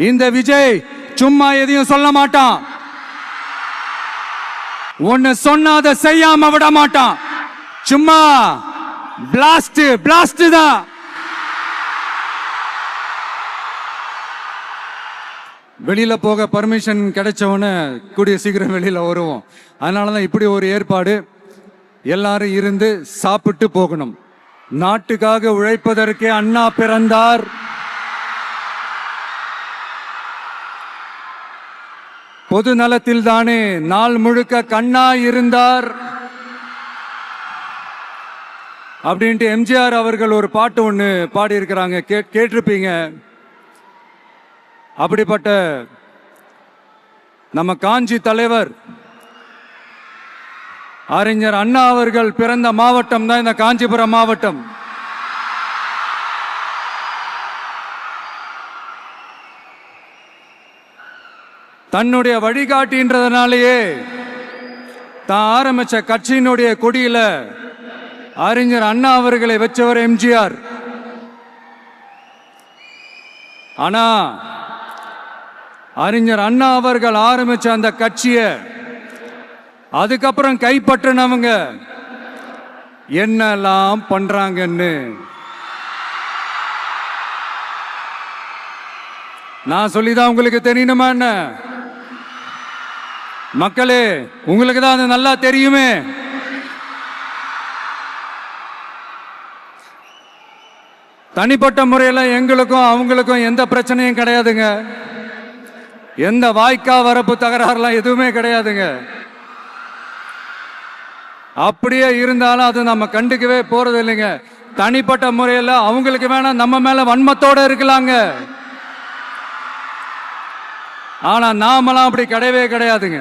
இந்த விஜய் சும்மா எதையும் சொல்ல மாட்டான். ஒன்னு சொன்னா அதை செய்யாம விட மாட்டான். சும்மா பிளாஸ்ட் பிளாஸ்ட் தான். வெளியில போக பர்மிஷன் கிடைச்சவன கூடிய சீக்கிரம் வெளியில வருவோம். அதனாலதான் இப்படி ஒரு ஏற்பாடு. எல்லாரும் இருந்து சாப்பிட்டு போகணும். நாட்டுக்காக உழைப்பதற்கே அண்ணா பிறந்தார். பொது நலத்தில் தானே நாள் முழுக்க கண்ணா இருந்தார் அப்படின்ட்டு எம்ஜிஆர் அவர்கள் ஒரு பாட்டு ஒன்று பாடி இருக்கிறாங்க, கேட்டிருப்பீங்க. அப்படிப்பட்ட நம்ம காஞ்சி தலைவர் அறிஞர் அண்ணா அவர்கள் பிறந்த மாவட்டம் தான் இந்த காஞ்சிபுரம் மாவட்டம். தன்னுடைய வழிகாட்டின்றதுனாலேயே தான் ஆரம்பிச்ச கட்சியினுடைய கொடியில அறிஞர் அண்ணா அவர்களை வச்சவர் எம்ஜிஆர். ஆனா அறிஞர் அண்ணா அவர்கள் ஆரம்பிச்ச அந்த கட்சியை அதுக்கப்புறம் கைப்பற்றினவங்க என்னெல்லாம் பண்றாங்கன்னு நான் சொல்லிதான் உங்களுக்கு தெரியணுமா என்ன? மக்களே, உங்களுக்கு தான் அது நல்லா தெரியுமே. தனிப்பட்ட முறையில் எங்களுக்கும் அவங்களுக்கும் எந்த பிரச்சனையும் கிடையாதுங்க. எந்த வாய்க்கா வரப்பு தகராறுலாம் எதுவுமே கிடையாதுங்க. அப்படியே இருந்தாலும் அது நம்ம கண்டுக்கவே போறது இல்லைங்க. தனிப்பட்ட முறையில் அவங்களுக்கு வேணா நம்ம மேல வன்மத்தோட இருக்கலாங்க. ஆனா நாமெல்லாம் அப்படி கிடையவே கிடையாதுங்க.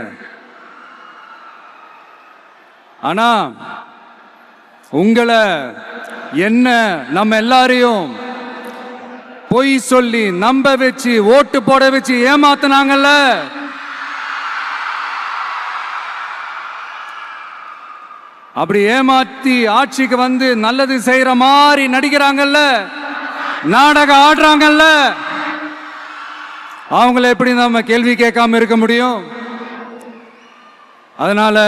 ஆனா உங்களை என்ன நம்ம எல்லாரையும் பொய் சொல்லி நம்ப வச்சு ஓட்டு போட வச்சு ஏமாத்தினாங்கல்ல, அப்படி ஏமாத்தி ஆட்சிக்கு வந்து நல்லது செய்யற மாதிரி நடிக்கிறாங்கல்ல, நாடகம் ஆடுறாங்கல்ல, அவங்கள எப்படி நம்ம கேள்வி கேட்காம இருக்க முடியும்? அதனால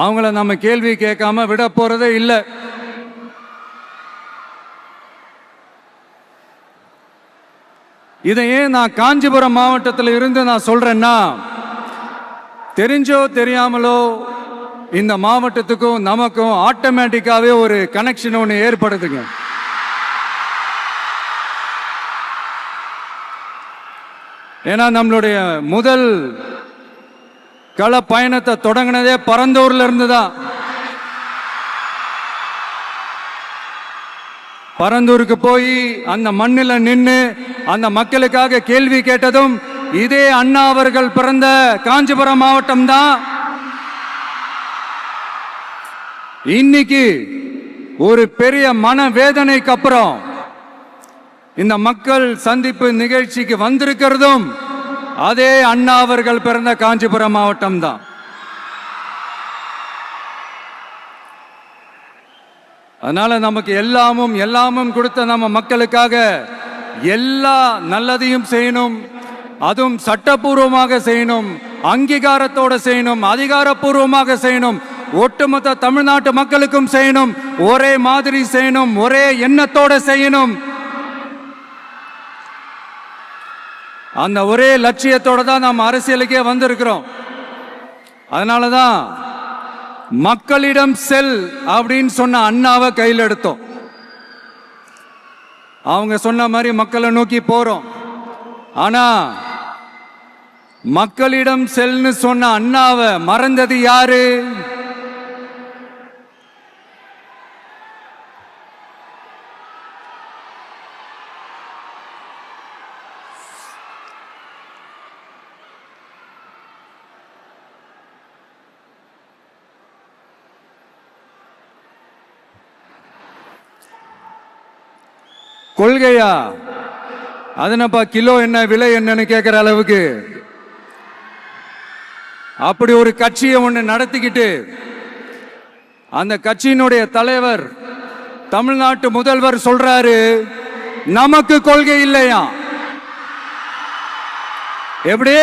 அவங்கள நம்ம கேள்வி கேட்காம விட போறதே இல்லை. இதை ஏன் நான் காஞ்சிபுரம் மாவட்டத்தில் இருந்து நான் சொல்றேன்னா, தெரிஞ்சோ தெரியாமலோ இந்த மாவட்டத்துக்கும் நமக்கும் ஆட்டோமேட்டிக்காவே ஒரு கனெக்ஷன் ஒன்று ஏற்படுதுங்க. ஏன்னா நம்மளுடைய முதல் கள பயணத்தை தொடங்கினதே பரந்தூர்ல இருந்து தான். பரந்தூருக்கு போய் அந்த மண்ணில் நின்று அந்த மக்களுக்காக கேள்வி கேட்டதும் இதே அண்ணா அவர்கள் பிறந்த காஞ்சிபுரம் மாவட்டம் தான். இன்னைக்கு ஒரு பெரிய மனவேதனைக்கு அப்புறம் இந்த மக்கள் சந்திப்பு நிகழ்ச்சிக்கு வந்திருக்கிறதும் அதே அண்ணா அவர்கள் பிறந்த காஞ்சிபுரம் மாவட்டம் தான். அதனால நமக்கு எல்லாமும் கொடுத்த நம்ம மக்களுக்காக எல்லா நல்லதையும் செய்யணும். அதுவும் சட்டப்பூர்வமாக செய்யணும், அங்கீகாரத்தோட செய்யணும், அதிகாரப்பூர்வமாக செய்யணும், ஒட்டுமொத்த தமிழ்நாட்டு மக்களுக்கும் செய்யணும், ஒரே மாதிரி செய்யணும், ஒரே எண்ணத்தோட செய்யணும். அந்த ஒரே லட்சியத்தோட தான் நாம் அரசியலுக்கே வந்திருக்கிறோம். அதனாலதான் மக்களிடம் செல் அப்படின்னு சொன்ன அண்ணாவை கையில் எடுத்தோம். அவங்க சொன்ன மாதிரி மக்களை நோக்கி போறோம். ஆனா மக்களிடம் செல்னு சொன்ன அண்ணாவை மறந்தது யாரு? கொள்கையா? அதனப்பா கிலோ என்ன விலை என்னன்னு கேட்கிற அளவுக்கு அப்படி ஒரு கட்சியை ஒன்று நடத்திக்கிட்டு அந்த கட்சியினுடைய தலைவர் தமிழ்நாட்டு முதல்வர் சொல்றாரு, நமக்கு கொள்கை இல்லையா, எப்படி?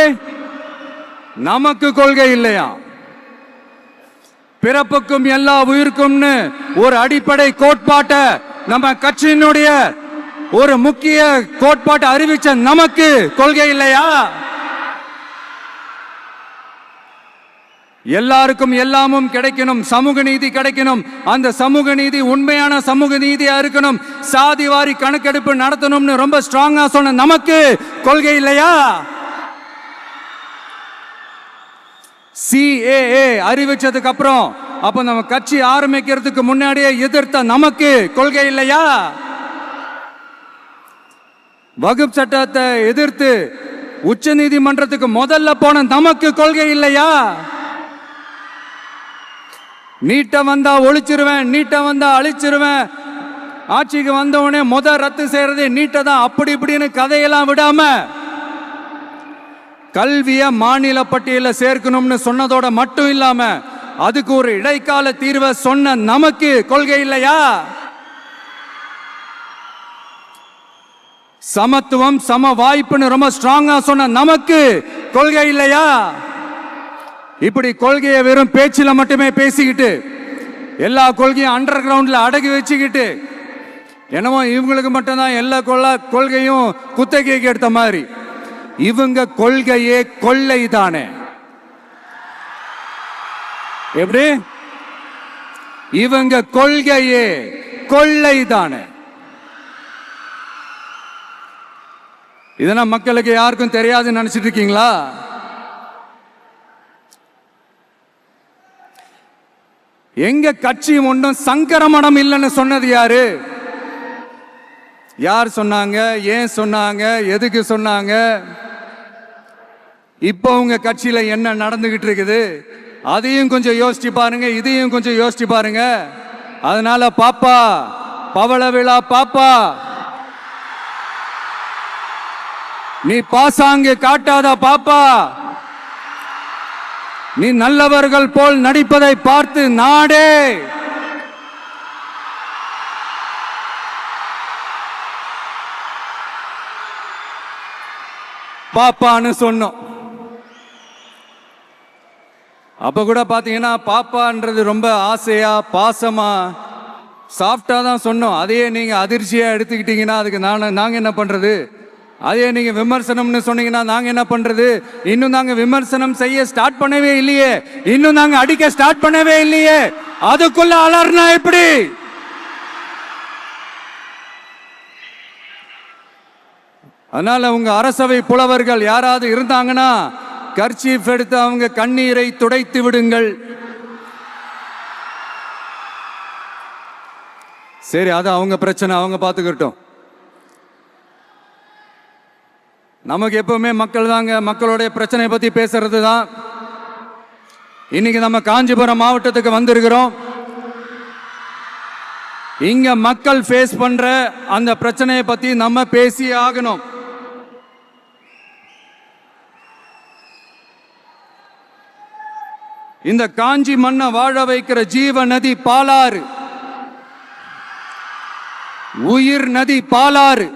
நமக்கு கொள்கை இல்லையா? பிறப்புக்கும் எல்லா உயிருக்கும்னு ஒரு அடிப்படை கோட்பாட்டை நம்ம கட்சியினுடைய ஒரு முக்கிய கோட்பாட்டை அறிவிச்ச நமக்கு கொள்கை இல்லையா? எல்லாருக்கும் எல்லாமும் கிடைக்கணும், சமூக நீதி கிடைக்கணும், அந்த சமூக நீதி உண்மையான சமூக நீதியா இருக்கணும், சாதிவாரி கணக்கெடுப்பு நடத்தணும்னு ரொம்ப ஸ்ட்ராங்கா சொன்ன நமக்கு கொள்கை இல்லையா? CAA அறிவிச்சதுக்கு அப்புறம் அப்ப நம்ம கட்சி ஆரம்பிக்கிறதுக்கு முன்னாடியே எதிர்த்த நமக்கு கொள்கை இல்லையா? வகுப்பு சட்டத்தை எதிர்த்து உச்ச நீதிமன்றத்துக்கு முதல்ல போன நமக்கு கொள்கை இல்லையா? நீட்ட வந்தா ஒழிச்சிருவேன், நீட்ட வந்தா அழிச்சிருவேன், ஆட்சிக்கு வந்தவனே ரத்து செய்யறதே நீட்ட தான், அப்படி இப்படின்னு கதையெல்லாம் விடாம கல்விய மாநில பட்டியல சேர்க்கணும்னு சொன்னதோட மட்டும் இல்லாம அதுக்கு ஒரு இடைக்கால தீர்வை சொன்ன நமக்கு கொள்கை இல்லையா? சமத்துவம் சம வாய்ப்புன்னு ரொம்ப ஸ்ட்ராங்கா சொன்ன நமக்கு கொள்கை இல்லையா? இப்படி கொள்கையை வெறும் பேச்சில மட்டுமே பேசிக்கிட்டு எல்லா கொள்கையும் அண்டர் கிரவுண்ட்ல அடக்கி வச்சுக்கிட்டு என்னமோ இவங்களுக்கு மட்டும்தான் எல்லா கொள்கையும் குத்தகைக்கு எடுத்த மாதிரி. இவங்க கொள்கையே கொள்ளை தானே. எப்படி? இவங்க கொள்கையே கொள்ளை தானே. இதெல்லாம் மக்களுக்கு யாருக்கும் தெரியாதுன்னு நினைச்சிட்டு இருக்கீங்களா? எங்க கட்சி ஒன்றும் சங்கரமணம் இல்லைன்னு சொன்னது யாரு? யார் சொன்னாங்க? ஏன் சொன்னாங்க? எதுக்கு சொன்னாங்க? இப்போ உங்க கட்சியில என்ன நடந்துகிட்டு இருக்குது அதையும் கொஞ்சம் யோசிச்சு பாருங்க, இதையும் கொஞ்சம் யோசிச்சு பாருங்க. அதனால பாப்பா, பவள விழா பாப்பா, நீ பாசாங்கு காட்டாத பாப்பா, நீ நல்லவர்கள் போல் நடிப்பதை பார்த்து நாடே பாப்பான்னு சொன்னோம். அப்ப கூட பாத்தீங்கன்னா பாப்பான்றது ரொம்ப ஆசையா பாசமா சாஃப்டா தான் சொன்னோம். அதையே நீங்க அதிர்ச்சியா எடுத்துக்கிட்டீங்கன்னா அதுக்கு நாங்க என்ன பண்றது? அதே நீங்க விமர்சனம்னு சொன்னீங்கன்னா நாங்க என்ன பண்றது? இன்னும் நாங்க விமர்சனம் செய்ய ஸ்டார்ட் பண்ணவே இல்லையே, இன்னும் நாங்க அடிக்க ஸ்டார்ட் பண்ணவே இல்லையே, அதுக்குள்ள அலர்னா எப்படி? அதனால உங்க அரசவை புலவர்கள் யாராவது இருந்தாங்கன்னா கர்ச்சீஃப் எடுத்து அவங்க கண்ணீரை துடைத்து விடுங்கள். சரி, அது அவங்க பிரச்சனை, அவங்க பார்த்துக்கிட்டோம். நமக்கு எப்பவுமே மக்கள் தாங்க, மக்களுடைய பிரச்சனை பத்தி பேசுறது தான். இன்னைக்கு நம்ம காஞ்சிபுரம் மாவட்டத்துக்கு வந்திருக்கிறோம். இங்க மக்கள் ஃபேஸ் பண்ற அந்த பிரச்சனையை பத்தி நம்ம பேசி ஆகணும். இந்த காஞ்சி மண்ணை வாழ வைக்கிற ஜீவ நதி பாலாறு, உயிர் நதி பாலாறு.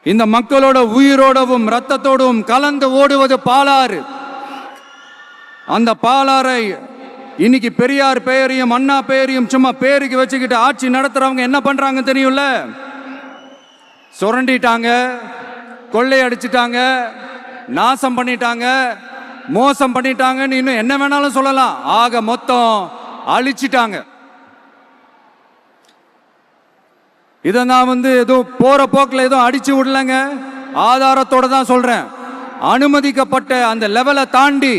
இந்த மக்களோட உயிரோடவும் ரத்தத்தோடவும் கலந்து ஓடுவது பாலாறு. அந்த பாலாறை இன்னைக்கு பெரியார் பெயரையும் அண்ணா பெயரையும் சும்மா பேருக்கு வச்சுக்கிட்டு ஆட்சி நடத்துறவங்க என்ன பண்றாங்க தெரியும்ல? சுரண்டிட்டாங்க, கொள்ளையடிச்சிட்டாங்க, நாசம் பண்ணிட்டாங்க, மோசம் பண்ணிட்டாங்கன்னு இன்னும் என்ன வேணாலும் சொல்லலாம். ஆக மொத்தம் அழிச்சிட்டாங்க. இதை நான் ஏதோ போற போக்கில் ஏதோ அடிச்சு விடலங்க, ஆதாரத்தோட தான் சொல்றேன். அனுமதிக்கப்பட்ட அந்த லெவலை தாண்டி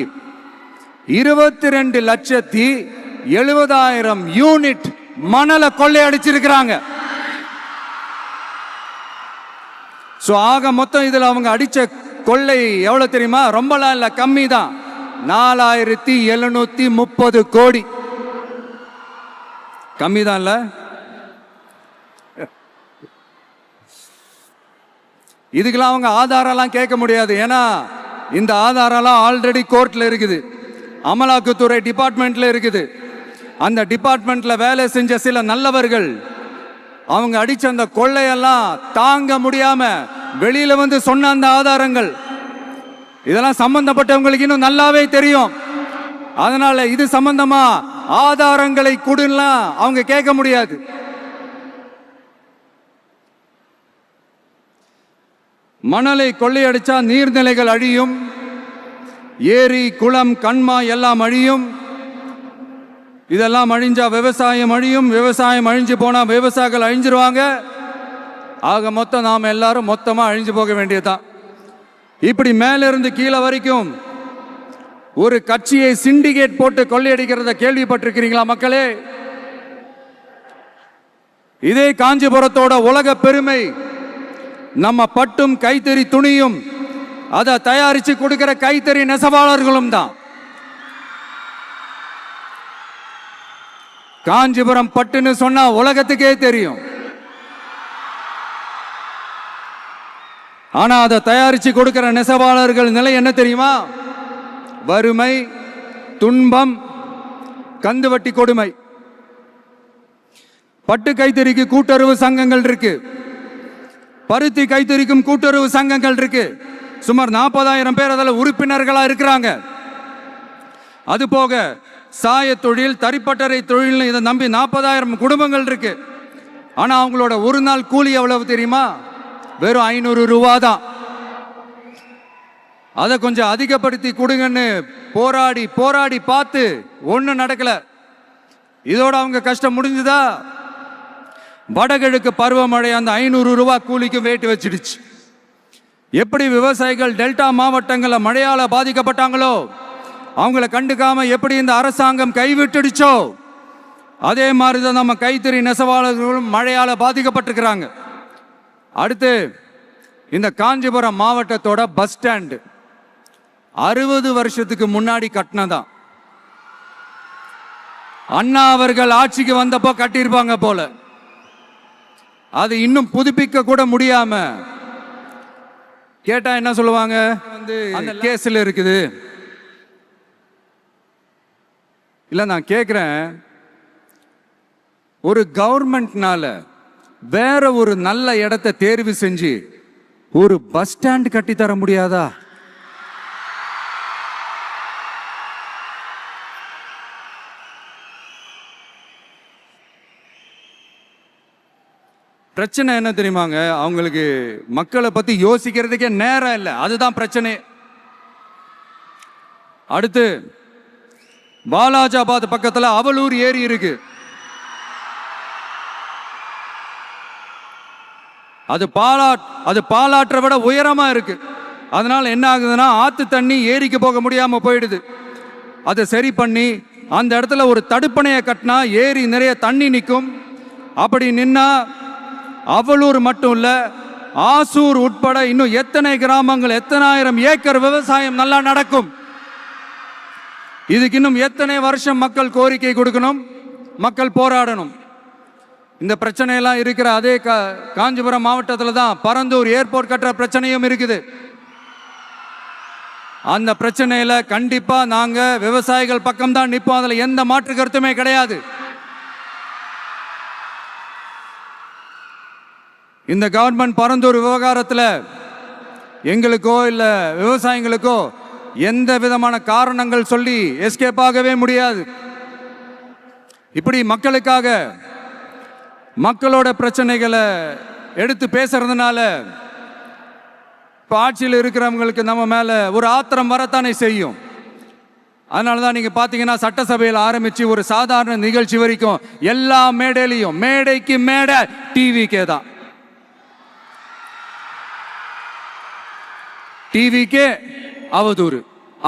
22,70,000 யூனிட் மணலை கொள்ளையடிச்சிருக்கிறாங்க. ஆக மொத்தம் இதுல அவங்க அடிச்ச கொள்ளை எவ்வளவு தெரியுமா? ரொம்பலாம் இல்ல, கம்மி தான். 4,730 கோடி. கம்மி தான் இல்ல? இதுக்கெல்லாம் அவங்க ஆதாரம்லாம் கேட்க முடியாது. ஏன்னா இந்த ஆதாரம்லாம் ஆல்ரெடி கோர்ட்ல இருக்குது, அமலாக்கத்துறை டிபார்ட்மெண்ட்ல இருக்குது. அந்த டிபார்ட்மெண்ட்ல வேலை செஞ்ச சில நல்லவர்கள் அவங்க அடிச்ச அந்த கொள்ளையெல்லாம் தாங்க முடியாம வெளியில வந்து சொன்ன அந்த ஆதாரங்கள் இதெல்லாம் சம்பந்தப்பட்டவங்களுக்கு இன்னும் நல்லாவே தெரியும். அதனால இது சம்பந்தமா ஆதாரங்களை கொடுலாம் அவங்க கேட்க முடியாது. மணலை கொள்ளையடிச்சா நீர்நிலைகள் அழியும், ஏரி குளம் கண்மா எல்லாம் அழியும். இதெல்லாம் அழிஞ்சா விவசாயம் அழியும், விவசாயம் அழிஞ்சு போனா விவசாயிகள் அழிஞ்சிருவாங்க. ஆக மொத்தம் நாம் எல்லாரும் மொத்தமா அழிஞ்சு போக வேண்டியதுதான். இப்படி மேலிருந்து கீழே வரைக்கும் ஒரு கட்சியை சிண்டிகேட் போட்டு கொள்ளையடிக்கிறத கேள்விப்பட்டிருக்கிறீங்களா மக்களே? இதே காஞ்சிபுரத்தோட உலக பெருமை நம்ம பட்டும் கைத்தறி துணியும் அதை தயாரிச்சு கொடுக்கிற கைத்தறி நெசவாளர்களும் தான். காஞ்சிபுரம் பட்டுன்னு சொன்னா உலகத்துக்கே தெரியும். ஆனா அதை தயாரிச்சு கொடுக்கிற நெசவாளர்கள் நிலை என்ன தெரியுமா? வறுமை, துன்பம், கந்துவட்டி கொடுமை. பட்டு கைத்தறிக்கு கூட்டுறவு சங்கங்கள் இருக்கு, பருத்தி கைத்தறிக்கும் கூட்டுறவு சங்கங்கள் இருக்கு. சுமார் 40,000 பேர் அதில் உறுப்பினர்களா இருக்கிறாங்க. அது போக சாய தொழில், தறிப்பட்டறை தொழில் இதை நம்பி 40,000 குடும்பங்கள் இருக்கு. ஆனா அவங்களோட ஒரு நாள் கூலி எவ்வளவு தெரியுமா? வெறும் 500 ரூபா தான். அதை கொஞ்சம் அதிகப்படுத்தி கொடுங்கன்னு போராடி போராடி பார்த்து ஒன்றும் நடக்கல. இதோட அவங்க கஷ்டம் முடிஞ்சுதா? வடகிழக்கு பருவமழை அந்த 500 ரூபா கூலிக்கு வேட்டு வச்சிடுச்சு. எப்படி விவசாயிகள் டெல்டா மாவட்டங்களில் மழையால பாதிக்கப்பட்டாங்களோ, அவங்கள கண்டுக்காம எப்படி இந்த அரசாங்கம் கைவிட்டுடுச்சோ, அதே மாதிரிதான் நம்ம கைத்தறி நெசவாளர்களும் மழையால பாதிக்கப்பட்டிருக்கிறாங்க. அடுத்து இந்த காஞ்சிபுரம் மாவட்டத்தோட பஸ் ஸ்டாண்டு 60 வருஷத்துக்கு முன்னாடி கட்டினதான். அண்ணா அவர்கள் ஆட்சிக்கு வந்தப்போ கட்டியிருப்பாங்க போல. அது இன்னும் புதுப்பிக்க கூட முடியாம கேட்டா என்ன சொல்லுவாங்க? வந்து அந்த கேஸ்ல இருக்குது. இல்ல நான் கேட்கிறேன், ஒரு கவர்மெண்ட்னால வேற ஒரு நல்ல இடத்தை தேர்வு செஞ்சு ஒரு பஸ் ஸ்டாண்ட் கட்டி தர முடியாதா? பிரச்சனை என்ன தெரியுமாங்க? அவங்களுக்கு மக்களை பத்தி யோசிக்கிறதுக்கே நேரம் இல்லை. அதுதான் பிரச்சனை. அடுத்து வாலாஜாபாத் பக்கத்துல அவலூர் ஏரி இருக்கு. அது பாலாற்றை விட உயரமா இருக்கு. அதனால என்ன ஆகுதுன்னா, ஆத்து தண்ணி ஏரிக்கு போக முடியாம போயிடுது. அதை சரி பண்ணி அந்த இடத்துல ஒரு தடுப்பணையை கட்டினா ஏரி நிறைய தண்ணி நிற்கும். அப்படி நின்னா அவலூர் மட்டும் இல்ல, ஆசூர் உட்பட இன்னும் எத்தனை கிராமங்கள், எத்தனை ஆயிரம் ஏக்கர் விவசாயம் நல்லா நடக்கும். இதுக்கு இன்னும் எத்தனை வருஷம் மக்கள் கோரிக்கை கொடுக்கணும், மக்கள் போராடணும். இந்த பிரச்சனையெல்லாம் இருக்கிற அதே காஞ்சிபுரம் மாவட்டத்தில் தான் பரந்தூர் ஏர்போர்ட் கட்டுற பிரச்சனையும் இருக்குது. அந்த பிரச்சனையில கண்டிப்பா நாங்க விவசாயிகள் பக்கம் தான் நிற்போம். அதுல எந்த மாற்று கருத்துமே கிடையாது. இந்த கவர்மெண்ட் பரந்தூர் விவகாரத்தில் எங்களுக்கோ இல்ல விவசாயிகளுக்கோ எந்த விதமான காரணங்கள் சொல்லி எஸ்கேப் ஆகவே முடியாது. இப்படி மக்களுக்காக மக்களோட பிரச்சனைகளை எடுத்து பேசுறதுனால இப்போ ஆட்சியில் இருக்கிறவங்களுக்கு நம்ம மேல ஒரு ஆத்திரம் வரத்தானே செய்யும். அதனால தான் நீங்க பாத்தீங்கன்னா சட்டசபையில் ஆரம்பிச்சு ஒரு சாதாரண நிகழ்ச்சி வரைக்கும் எல்லா மேடையிலையும் மேடைக்கு மேடை டிவிக்கே தான். டிவிக்கே அவதூறு,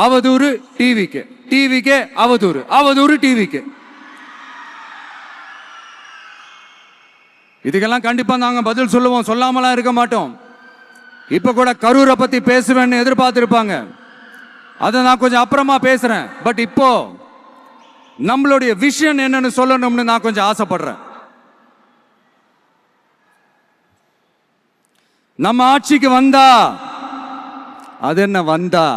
அவதூறு டிவிக்கே, டிவிக்கே அவதூறு, அவதூறு டிவிக்கே. இதுக்கெல்லாம் கண்டிப்பா நாங்க பதில் சொல்லுவோம், சொல்லாமலாம் இருக்க மாட்டோம். இப்ப கூட கரூரை பத்தி பேசுவேன்னு எதிர்பார்த்திருப்பாங்க. அதை நான் கொஞ்சம் அப்புறமா பேசுறேன். பட் இப்போ நம்மளுடைய விஷன் என்னன்னு சொல்லணும்னு நான் கொஞ்சம் ஆசைப்படுறேன். நம்ம ஆட்சிக்கு வந்தா அது என்ன வந்தா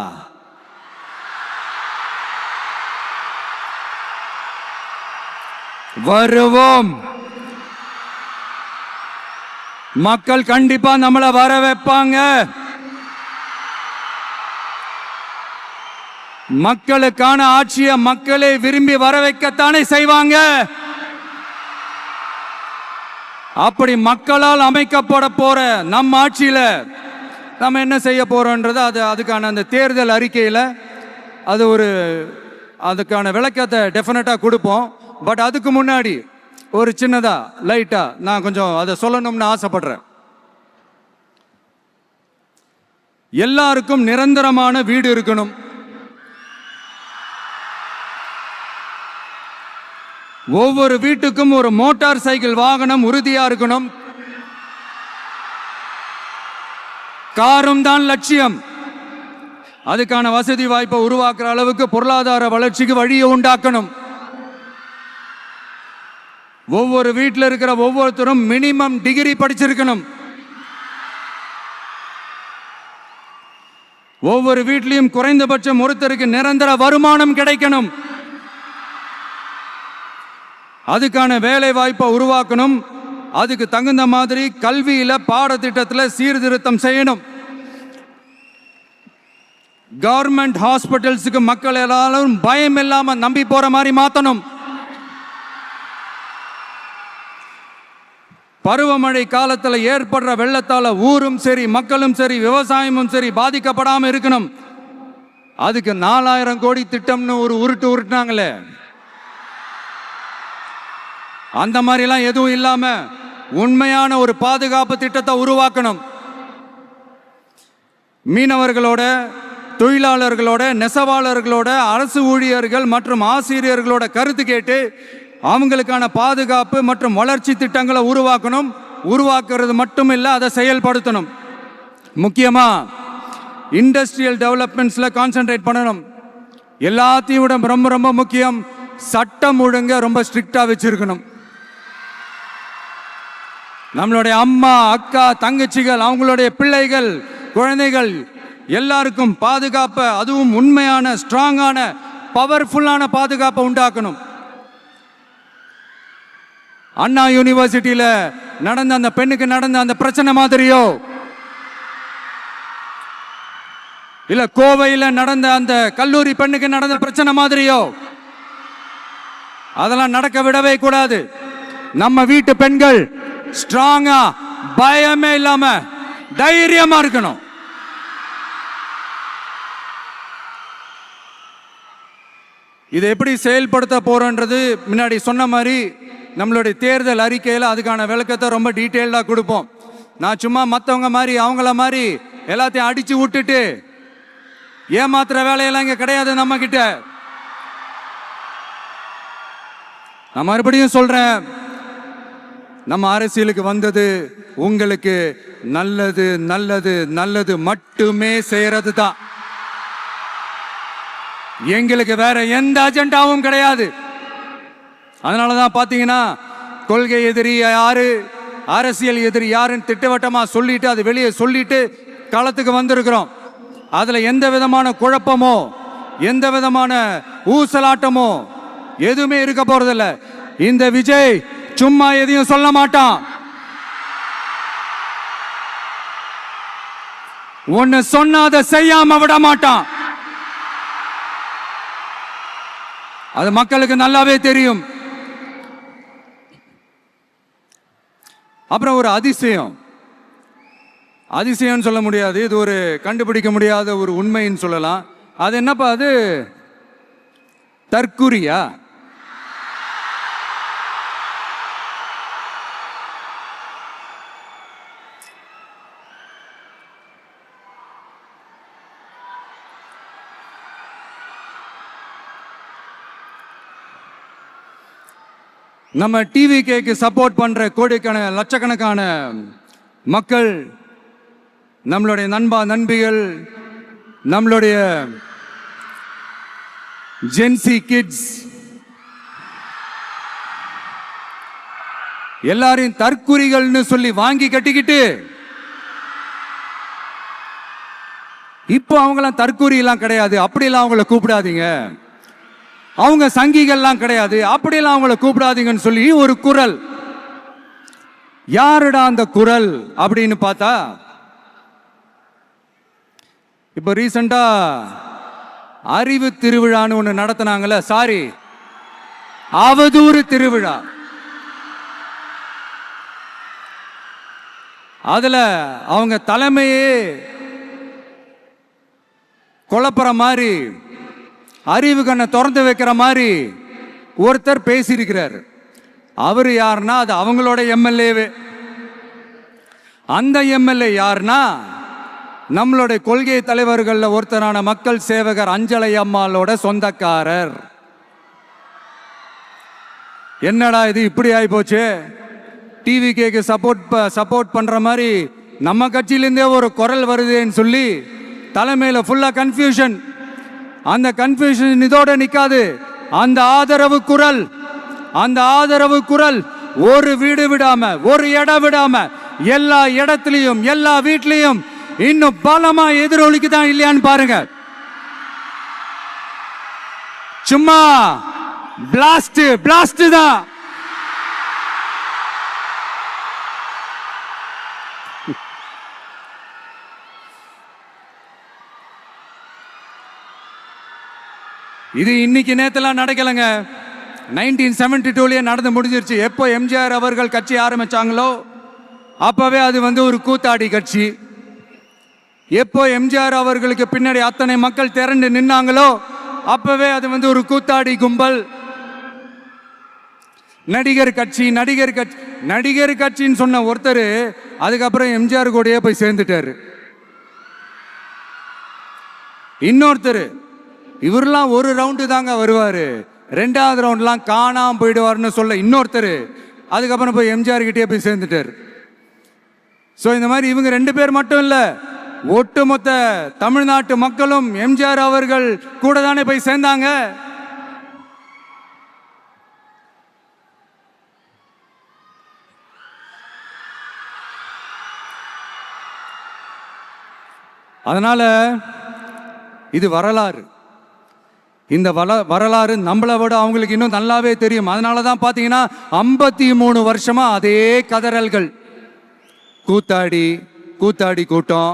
வருவோம். மக்கள் கண்டிப்பா நம்மளை வர வைப்பாங்க. மக்களுக்கான ஆட்சியை மக்களே விரும்பி வர வைக்கத்தானே செய்வாங்க. அப்படி மக்களால் அமைக்கப்பட போற நம்ம ஆட்சியில நம்ம என்ன செய்ய போறோம்ன்றது அதுக்கான அந்த தேர்தல் அறிக்கையில் அதுக்கான விளக்கத்தை டெஃபினட்டா கொடுப்போம். பட் அதுக்கு முன்னாடி ஒரு சின்னதா லைட்டா நான் கொஞ்சம் அதை சொல்லணும்னு ஆசைப்படுறேன். எல்லாருக்கும் நிரந்தரமான வீடு இருக்கணும். ஒவ்வொரு வீட்டுக்கும் ஒரு மோட்டார் சைக்கிள் வாகனம் உறுதியா இருக்கணும். காரும் தான் லட்சியம். அதுக்கான வசதி வாய்ப்பை உருவாக்குற அளவுக்கு பொருளாதார வளர்ச்சிக்கு வழியை உண்டாக்கணும். ஒவ்வொரு வீட்டில் இருக்கிற ஒவ்வொருத்தரும் மினிமம் டிகிரி படிச்சிருக்கணும். ஒவ்வொரு வீட்லையும் குறைந்தபட்சம் ஒருத்தருக்கு நிரந்தர வருமானம் கிடைக்கணும். அதுக்கான வேலை வாய்ப்பை உருவாக்கணும். அதுக்கு தகுந்த மாதிரி கல்வியில பாடத்திட்டத்தில் சீர்திருத்தம் செய்யணும். கவர்மெண்ட் ஹாஸ்பிட்டல்ஸுக்கு மக்கள் எல்லாரும் பயம் இல்லாம நம்பி போற மாதிரி மாத்தணும். பருவமழை காலத்தில் ஏற்படுற வெள்ளத்தால ஊரும் சரி மக்களும் சரி விவசாயமும் சரி பாதிக்கப்படாம இருக்கணும். அதுக்கு 4000 கோடி திட்டம்னு ஒரு உருட்டுனாங்களே, அந்த மாதிரிலாம் எதுவும் இல்லாம உண்மையான ஒரு பாதுகாப்பு திட்டத்தை உருவாக்கணும். மீனவர்களோட, தொழிலாளர்களோட, நெசவாளர்களோட, அரசு ஊழியர்கள் மற்றும் ஆசிரியர்களோட கருத்து கேட்டு அவங்களுக்கான பாதுகாப்பு மற்றும் வளர்ச்சி திட்டங்களை உருவாக்கணும். உருவாக்குறது மட்டும் இல்லை, அதை செயல்படுத்தணும். முக்கியமா இண்டஸ்ட்ரியல் டெவலப்மெண்ட்ஸ்ல கான்சென்ட்ரேட் பண்ணணும். எல்லாத்தையும் விட ரொம்ப ரொம்ப முக்கியம், சட்டம் ஒழுங்க ரொம்ப ஸ்ட்ரிக்டா வச்சிருக்கணும். நம்மளுடைய அம்மா, அக்கா, தங்கச்சிகள், அவங்களுடைய பிள்ளைகள், குழந்தைகள் எல்லாருக்கும் பாதுகாப்பை, அதுவும் உண்மையான ஸ்ட்ராங்கான பவர்ஃபுல்லான பாதுகாப்பை உண்டாக்கணும். அண்ணா யூனிவர்சிட்டியில நடந்த அந்த பெண்ணுக்கு நடந்த அந்த பிரச்சனை மாதிரியோ, இல்ல கோவையில் நடந்த அந்த கல்லூரி பெண்ணுக்கு நடந்த பிரச்சனை மாதிரியோ அதெல்லாம் நடக்க விடவே கூடாது. நம்ம வீட்டு பெண்கள் ஸ்ட்ராங்கா, பயமே இல்லாம தைரியமா இருக்கணும். இதை எப்படி செயல்படுத்த போறோன்றது முன்னாடி சொன்ன மாதிரி நம்மளுடைய தேர்தல் அறிக்கையில் அதுக்கான விளக்கத்தை ரொம்ப டீட்டெயில்டா கொடுப்போம். நான் சும்மா மற்றவங்க மாதிரி அவங்கள மாதிரி எல்லாத்தையும் அடிச்சு விட்டுட்டு ஏமாத்துற வேலையெல்லாம் இங்க கிடையாது நம்ம கிட்ட. நான் மறுபடியும் சொல்றேன், நம்ம அரசியலுக்கு வந்தது உங்களுக்கு நல்லது நல்லது நல்லது மட்டுமே செய்யறது தான். எங்களுக்கு வேற எந்த அஜெண்டாவும் கிடையாது. அதனாலதான் பாத்தீங்கன்னா கொள்கை எதிரி யாரு, அரசியல் எதிரி யாருன்னு திட்டவட்டமா சொல்லிட்டு அது வெளியே சொல்லிட்டு களத்துக்கு வந்திருக்கிறோம். அதுல எந்த விதமான குழப்பமோ எந்த விதமான ஊசலாட்டமோ எதுவுமே இருக்க போறதில்ல. இந்த விஜய் சும்மா எதையும் சொல்ல மாட்டான். ஒன்னு சொன்ன அதை செய்யாம விட மாட்டான். அது மக்களுக்கு நல்லாவே தெரியும். அப்புறம் ஒரு அதிசயம் சொல்ல முடியாது, இது ஒரு கண்டுபிடிக்க முடியாத ஒரு உண்மைன்னு சொல்லலாம். அது என்னப்பா, அது தற்குறியா? நம்ம டிவிகேக்கு சப்போர்ட் பண்ற கோடிக்கணக்கான லட்சக்கணக்கான மக்கள், நம்மளுடைய நண்பிகள், நம்மளுடைய ஜென்சி கிட்ஸ் எல்லாரையும் தற்குறிகள்னு சொல்லி வாங்கி கட்டிக்கிட்டு இப்போ அவங்களாம் தற்குறி எல்லாம் கிடையாது, அப்படியெல்லாம் அவங்கள கூப்பிடாதீங்க, அவங்க சங்கிகள்லாம் கிடையாது, அப்படியெல்லாம் அவங்கள கூப்பிடாதீங்கன்னு சொல்லி ஒரு குரல் யாருடா அந்த குரல் அப்படின்னு பார்த்தா, இப்ப ரீசெண்டா அறிவு திருவிழான்னு ஒண்ணு நடத்தினாங்கல்ல, சாரி அவதூறு திருவிழா. அதுல அவங்க தலைமையே குழப்புற மாதிரி, அறிவு கண்ணை திறந்து வைக்கிற மாதிரி ஒருத்தர் பேசியிருக்கிறார். அவரு யாருன்னா அது அவங்களோட எம்எல்ஏவே. அந்த எம்எல்ஏ யாருன்னா நம்மளுடைய கொள்கை தலைவர்கள் ஒருத்தரான மக்கள் சேவகர் அஞ்சலை அம்மாளோட சொந்தக்காரர். என்னடா இது இப்படி ஆகி போச்சு, டிவிகேக்கு சப்போர்ட் பண்ற மாதிரி நம்ம கட்சியிலிருந்தே ஒரு குரல் வருதுன்னு சொல்லி தலைமையில ஃபுல்லா கன்ஃபியூஷன். அந்த கன்ஃபியூஷன் இதோட நிக்காது. அந்த ஆதரவு குரல் ஒரு வீடு விடாம, ஒரு இடம் விடாம, எல்லா இடத்துலயும் எல்லா வீட்லயும் இன்னும் பலமா எதிரொலிக்கு தான் இல்லையான்னு பாருங்க. சும்மா பிளாஸ்ட் தான். இது இன்னைக்கு நேத்தெல்லாம் நடக்கலங்க. 1972 நடந்து முடிஞ்சிருச்சு. எப்போ எம்ஜிஆர் அவர்கள் கட்சி ஆரம்பிச்சாங்களோ அப்பவே அது ஒரு கூத்தாடி கட்சி. எப்போ எம்ஜிஆர் அவர்களுக்கு பின்னாடி அத்தனை மக்கள் திரண்டு நின்னாங்களோ அப்பவே அது ஒரு கூத்தாடி கும்பல். நடிகர் கட்சின்னு சொன்ன ஒருத்தர் அதுக்கப்புறம் எம்ஜிஆர் கூடயே போய் சேர்ந்துட்டாரு. இன்னொருத்தர் இவரெல்லாம் ஒரு ரவுண்டு தாங்க வருவாரு, ரெண்டாவது ரவுண்ட்லாம் காணாம போயிடுவார்னு சொல்ல இன்னொருத்தர் அதுக்கப்புறம் போய் எம்ஜிஆர் கிட்டே போய் சேர்ந்துட்டார். ஸோ இந்த மாதிரி இவங்க ரெண்டு பேர் மட்டும் இல்லை, ஒட்டுமொத்த தமிழ்நாட்டு மக்களும் எம்ஜிஆர் அவர்கள் கூட தானே போய் சேர்ந்தாங்க. அதனால இது வரலாறு. இந்த வரலாறு நம்மளை விட அவங்களுக்கு இன்னும் நல்லாவே தெரியும். அதனால தான் பார்த்தீங்கன்னா 53 வருஷமா அதே கதறல்கள். கூத்தாடி கூட்டம்,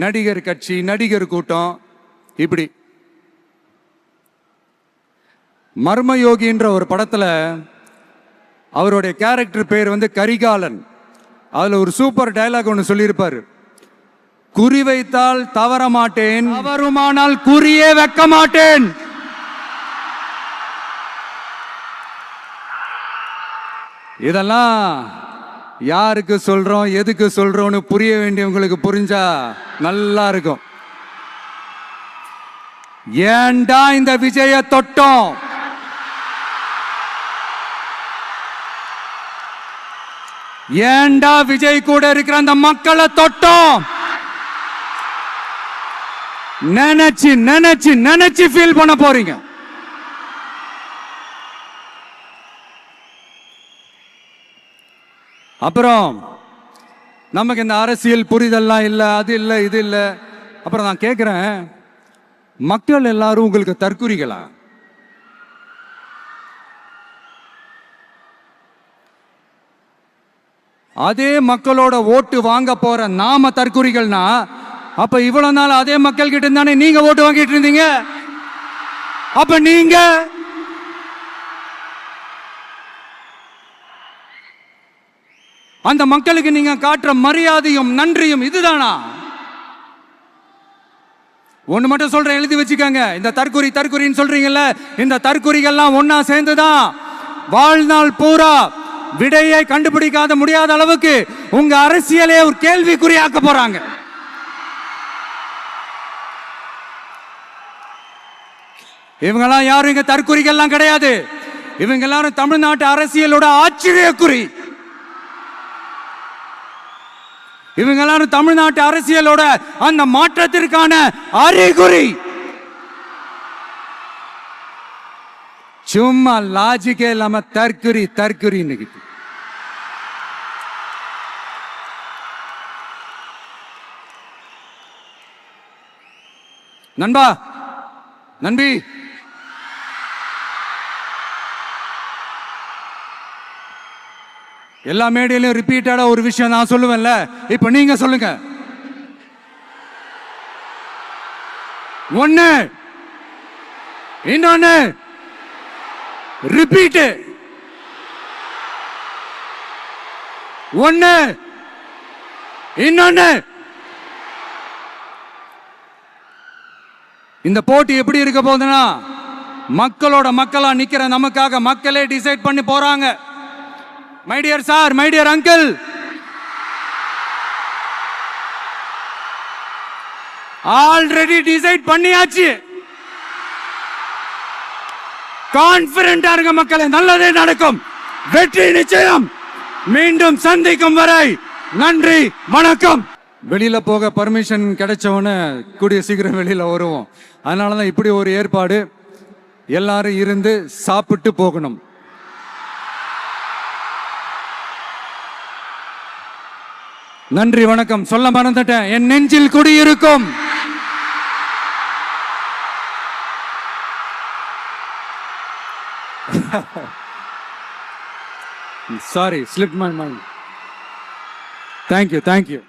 நடிகர் கட்சி, நடிகர் கூட்டம், இப்படி. மர்மயோகின்ற ஒரு படத்துல அவருடைய கேரக்டர் பேர் கரிகாலன். அதுல ஒரு சூப்பர் டயலாக் ஒன்று சொல்லியிருப்பாரு, குறி வைத்தால் தவற மாட்டேன், தவறுமானால் குறியே வைக்க மாட்டேன். இதெல்லாம் யாருக்கு சொல்றோம், எதுக்கு சொல்றோம்னு புரிய வேண்டியவங்களுக்கு புரிஞ்சா நல்லா இருக்கும். ஏண்டா இந்த விஜய தொட்டோம், ஏண்டா விஜய் கூட இருக்கிற அந்த மக்களை தொட்டோம் நினைச்சு ஃபீல் பண்ண போறீங்க. அப்புறம் நமக்கு இந்த அரசியல் புரிதல்லாம் இல்லை, அது இல்லை, இது இல்லை. அப்புறம் நான் கேட்கிறேன், மக்கள் எல்லாரும் உங்களுக்கு தற்குறிகளா? அதே மக்களோட ஓட்டு வாங்க போற நாம தற்குறிகள்னா, அப்ப இவ்வளவு நாள் அதே மக்கள் கிட்ட இருந்தானே நீங்க ஓட்டு வாங்கிட்டு இருந்தீங்க. அப்ப நீங்க அந்த மக்களுக்கு நீங்க காட்டுற மரியாதையும் நன்றியும் இதுதானா? ஒண்ணு மட்டும் சொல்றேன், எழுதி வச்சுக்கோங்க. இந்த தற்குறின்னு சொல்றீங்கல்ல, இந்த தற்குறிகள்லாம் ஒன்னா சேர்ந்துதான் வாழ்நாள் பூரா விடையை கண்டுபிடிக்காத முடியாத அளவுக்கு உங்க அரசியலே ஒரு கேள்விக்குறியாக்க போறாங்க. இவங்கெல்லாம் யாரும் இங்க தற்குறிகள்லாம் கிடையாது. இவங்க எல்லாரும் தமிழ்நாட்டு அரசியலோட ஆச்சரியக்குறி. இவங்க எல்லாரும் தமிழ்நாட்டு அரசியலோட அந்த மாற்றத்திற்கான அறிகுறி. சும்மா லாஜிக்கே இல்லாம தற்குறி இன்னைக்கு. நண்பி, எல்லா மேடையிலும் ரிப்பீட்டடா ஒரு விஷயம் நான் சொல்லுவேன்ல, இப்ப நீங்க சொல்லுங்க. ஒண்ணு, இன்னொன்னு, ரிப்பீட். ஒண்ணு, இன்னொன்னு. இந்த போட்டி எப்படி இருக்க போகுதுன்னா, மக்களோட மக்களா நிக்கிற நமக்காக மக்களே டிசைட் பண்ணி போறாங்க. My dear sir, my dear uncle, already decide பண்ணியாச்சு. கான்பிடென்டா இருங்க மக்களே, நல்லதே நடக்கும், வெற்றி நிச்சயம். மீண்டும் சந்திக்கும் வரை நன்றி, வணக்கம். வெளியில போக பர்மிஷன் கிடைச்சவன கூடிய சீக்கிரம் வெளியில வருவோம். அதனாலதான் இப்படி ஒரு ஏற்பாடு. எல்லாரும் இருந்து சாப்பிட்டு போகணும். நன்றி, வணக்கம். சொல்ல மறந்துட்டேன், என் நெஞ்சில் குடியிருக்கும் sorry, slipped my mind. Thank you.